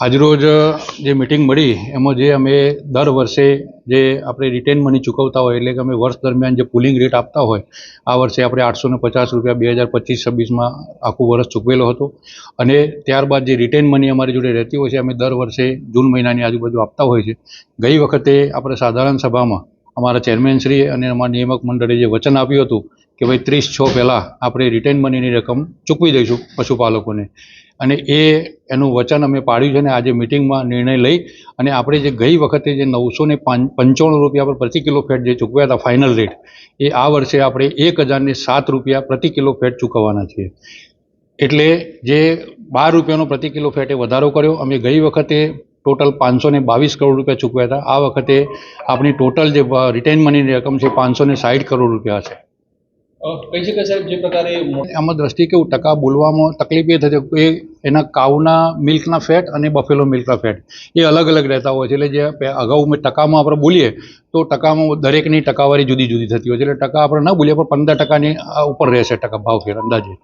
આજરોજ જે મિટિંગ મળી એમાં જે અમે દર વર્ષે જે આપણે રિટેન મની ચૂકવતા હોય એટલે કે અમે વર્ષ દરમિયાન જે પુલિંગ રેટ આપતા હોય આ વર્ષે આપણે 850 રૂપિયા 2025-26માં આખું વર્ષ ચૂકવેલો હતો અને ત્યારબાદ જે રિટેન મની અમારી જોડે રહેતી હોય છે અમે દર વર્ષે જૂન મહિનાની આજુબાજુ આપતા હોય છે. ગઈ વખતે આપણે સાધારણ સભામાં અમારા ચેરમેનશ્રી અને અમારા નિયામક મંડળે જે વચન આપ્યું હતું કે ભાઈ 30/6 પહેલાં આપણે રિટેન મનીની રકમ ચૂકવી દઈશું પશુપાલકોને અને એનું વચન અમે પાડ્યું છે અને આજે મિટિંગમાં નિર્ણય લઈ અને આપણે જે ગઈ વખતે જે 995 રૂપિયા પર પ્રતિ કિલો ફેટ જે ચૂકવ્યા હતા ફાઇનલ રેટ એ આ વર્ષે આપણે 1007 રૂપિયા પ્રતિ કિલો ફેટ ચૂકવવાના છીએ. એટલે જે 12 રૂપિયાનો પ્રતિ કિલો ફેટે વધારો કર્યો. અમે ગઈ વખતે ટોટલ 522 કરોડ રૂપિયા ચૂકવ્યા હતા. આ વખતે આપણી ટોટલ જે રિટેન મનીની રકમ છે 560 કરોડ રૂપિયા છે. કહી શકાય સાહેબ જે પ્રકારે આમાં દ્રષ્ટિ કેવું ટકા બોલવામાં તકલીફ એ થતી કે એના કાઉના મિલ્કના ફેટ અને બફેલો મિલ્કના ફેટ એ અલગ અલગ રહેતા હોય છે. એટલે જે અગાઉ ટકામાં આપણે બોલીએ તો ટકામાં દરેકની ટકાવારી જુદી જુદી થતી હોય છે. એટલે ટકા આપણે ન બોલીએ પણ 15% ઉપર રહેશે ટકા ભાવ ફેર અંદાજે.